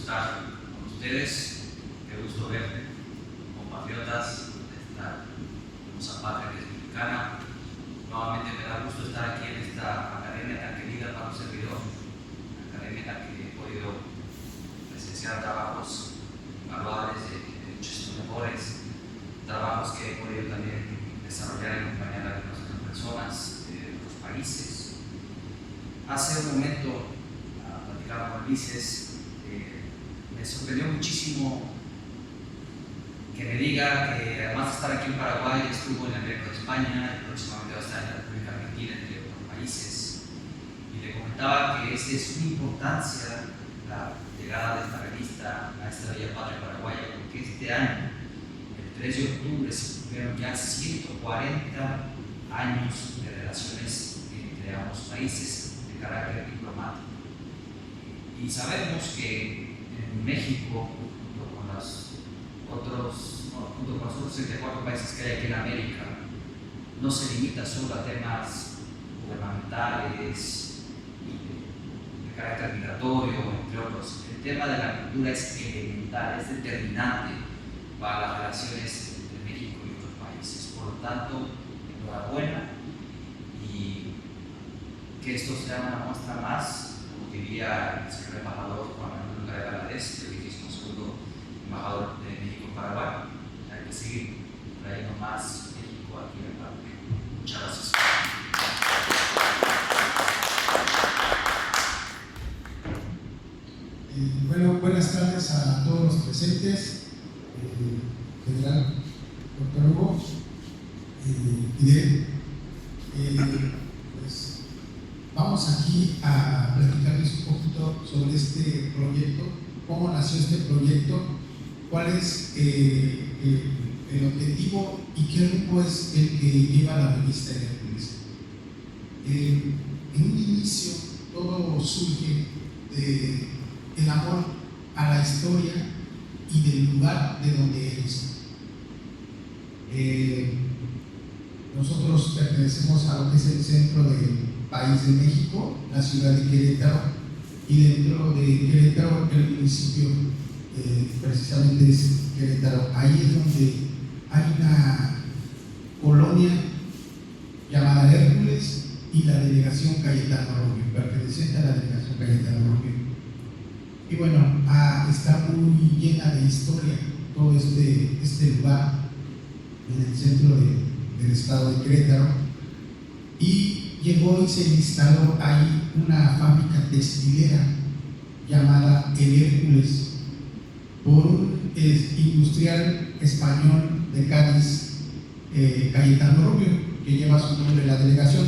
estar con ustedes. Qué gusto verte, compatriotas de esta hermosa patria que es mexicana. Nuevamente me da gusto estar aquí en esta academia tan querida para un servidor, una academia en la que he podido presenciar trabajos valuables de muchos mejores, trabajos que he podido también desarrollar en compañía de otras personas de otros países. Hace un momento, platicando con Ulises, me sorprendió muchísimo que me diga que además de estar aquí en Paraguay, estuvo en el Reino de España y próximamente va a estar en la República Argentina, entre otros países. Y le comentaba que es de suma importancia la llegada de esta revista a esta bella patria paraguaya, porque este año, el 3 de octubre, se cumplieron ya 140 años de relaciones entre ambos países de carácter diplomático. Y sabemos que en México, junto con los otros 34 países que hay aquí en América, no se limita solo a temas gubernamentales, de carácter migratorio, entre otros. El tema de la cultura es elemental, es determinante para las relaciones entre México y otros países. Por lo tanto, enhorabuena, y que esto sea una muestra más, como diría el señor embajador Juan Manuel García Valadez, el 22º embajador de México en Paraguay. Hay que seguir trayendo más México aquí en Paraguay. Muchas gracias. Bueno, buenas tardes a todos los presentes, General Dr. Hugo Fidel. Pues vamos aquí a platicarles un poquito sobre este proyecto, cómo nació este proyecto, cuál es el objetivo y qué rumbo es el que lleva la revista Hércules. En un inicio todo surge del amor a la historia y del lugar de donde eres. Nosotros pertenecemos a lo que es el centro del país de México, la ciudad de Querétaro, y dentro de Querétaro el municipio precisamente es Querétaro. Ahí es donde hay una colonia llamada Hércules y la delegación Cayetano Rubio, perteneciente a la delegación Cayetano Rubio. Y bueno, está muy llena de historia todo este lugar en el centro del estado de Querétaro. Y llegó y se instaló ahí una fábrica textilera llamada El Hércules por un industrial español de Cádiz, Cayetano Rubio, que lleva su nombre en la delegación.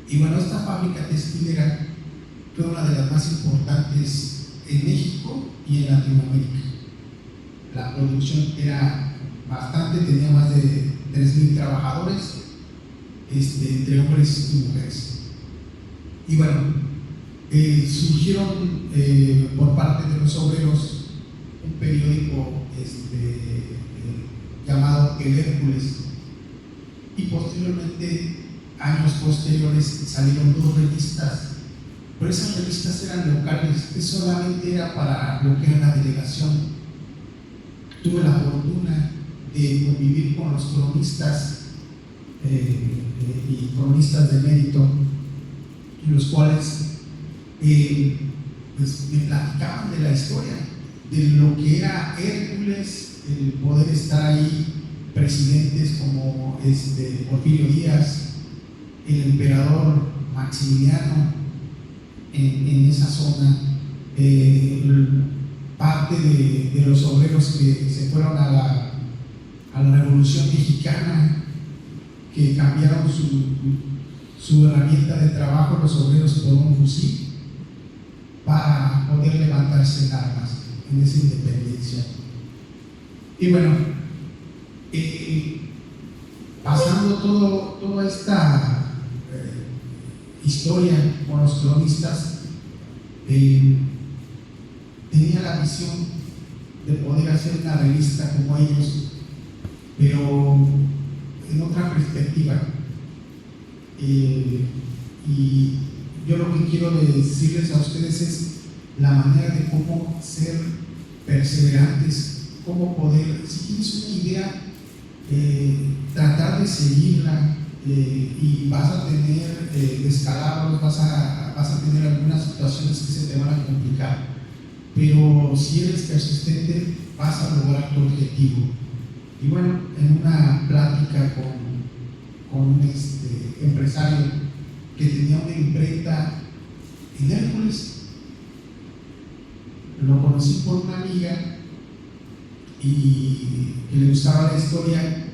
Y bueno, esta fábrica textilera fue una de las más importantes en México y en Latinoamérica. La producción era bastante, tenía más de 3,000 trabajadores, entre hombres y mujeres. Y bueno, surgieron por parte de los obreros un periódico llamado El Hércules, y posteriormente, años posteriores, salieron 2 revistas, pero esas revistas eran locales, que solamente era para lo que era la delegación. Tuve la fortuna de convivir con los cronistas y cronistas de mérito, los cuales pues me platicaban de la historia, de lo que era Hércules, el poder estar ahí, presidentes como Porfirio Díaz, el emperador Maximiliano en esa zona, parte de los obreros que se fueron a la Revolución Mexicana, que cambiaron su herramienta de trabajo, los obreros, por un fusil para poder levantarse en armas en esa independencia. Y bueno, pasando toda esta historia con los cronistas, tenía la visión de poder hacer una revista como ellos, pero en otra perspectiva. Y yo lo que quiero decirles a ustedes es la manera de cómo ser perseverantes, cómo poder, si tienes una idea, tratar de seguirla, y vas a tener descalabros, vas a tener algunas situaciones que se te van a complicar, pero si eres persistente vas a lograr tu objetivo. Y bueno, en una plática con un empresario que tenía una imprenta en Hércules, lo conocí por una amiga y que le gustaba la historia,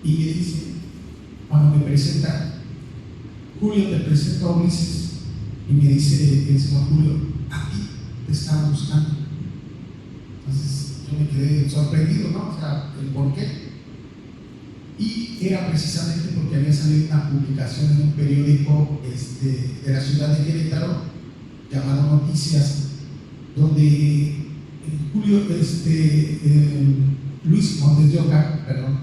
y me dice, cuando me presenta, Julio, te presento a Ulises, y me dice el señor Julio, a ti te estaba buscando. Entonces yo me quedé sorprendido, ¿no? O sea, el por qué. Y era precisamente porque había salido una publicación en un periódico de la ciudad de Querétaro llamado Noticias, donde Julio, Luis Montes de Oca, perdón,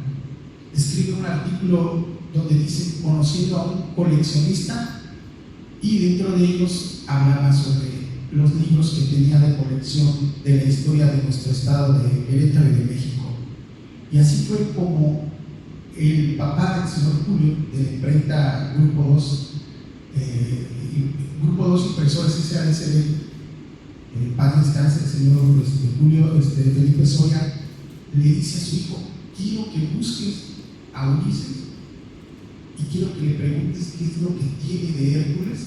escribe un artículo donde dice conociendo a un coleccionista, y dentro de ellos hablaba sobre los libros que tenía de colección de la historia de nuestro estado de Querétaro y de México. Y así fue como el papá del señor Julio, de la imprenta Grupo 2, Grupo 2 Impresores SASB, paz descanse el señor Julio Felipe Soya, le dice a su hijo, quiero que busques a Ulises y quiero que le preguntes qué es lo que tiene de Hércules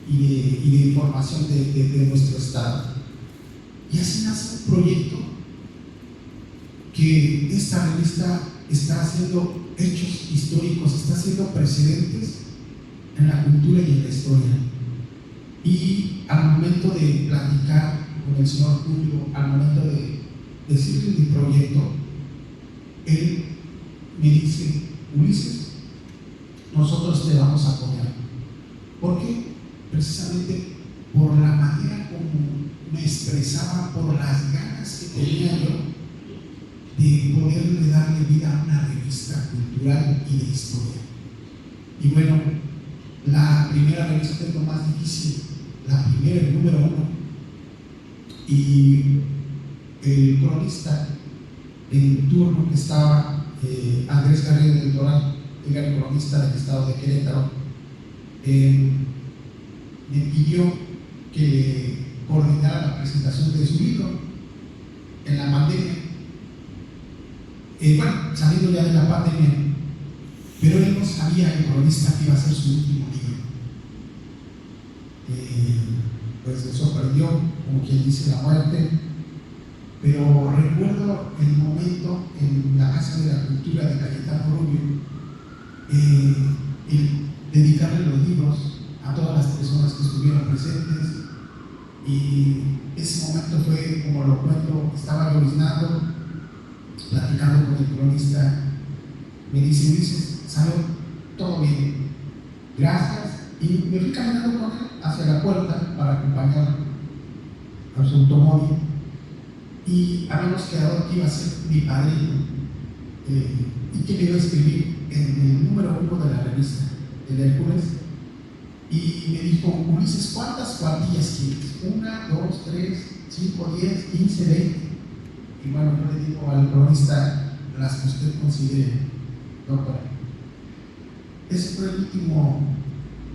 y de información de nuestro estado. Y así nace un proyecto que esta revista está haciendo hechos históricos, está haciendo precedentes en la cultura y en la historia. Y al momento de platicar con el señor Julio, al momento de decirle mi proyecto, él me dice, Ulises, nosotros te vamos a apoyar. ¿Por qué? Precisamente por la manera como me expresaba, por las ganas que tenía yo de poderle darle vida a una revista cultural y de historia. Y bueno, la primera revista es lo más difícil, la primera, el número 1, y el cronista en turno que estaba, Andrés Garrido del Toral, era el cronista del estado de Querétaro, me pidió que coordinara la presentación de su libro en la pandemia. Bueno, saliendo ya de la pandemia, pero él no sabía, el cronista, que iba a ser su último libro. Pues le sorprendió, como quien dice, la muerte. Pero recuerdo el momento en la Casa de la Cultura de Cayetano Rubio, el dedicarle los libros a todas las personas que estuvieron presentes, y ese momento fue, como lo cuento, estaba lloriznando, platicando con el cronista. Me dice, Ulises, salió todo bien, gracias, y me fui caminando con él hacia la puerta para acompañar a su automóvil, y habíamos quedado que iba a ser mi padrino, y que me iba a escribir en el número 1 de la revista, el Hércules. Y me dijo, Ulises, ¿cuántas cuartillas quieres? 1, 2, 3, 5, 10, 15, 20. Y bueno, yo le digo al cronista, las que usted considere, doctora. Ese fue el último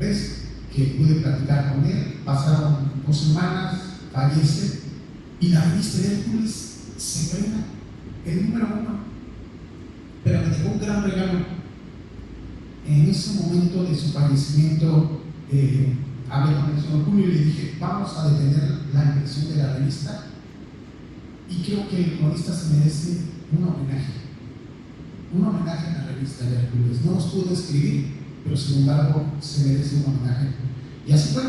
vez que pude platicar con él. Pasaron 2 semanas, fallece, y la revista de Hércules se frena, el número 1. Pero me dejó un gran regalo. En ese momento de su fallecimiento, hablé con el señor Julio y le dije, vamos a detener la impresión de la revista, y creo que el cronista se merece un homenaje a la revista de Hércules. No nos pudo escribir, pero sin embargo se merece un homenaje. Y así fue.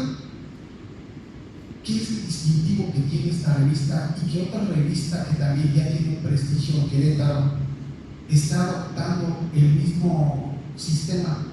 ¿Qué es el distintivo que tiene esta revista y qué otra revista que también ya tiene un prestigio en Querétaro está adoptando el mismo sistema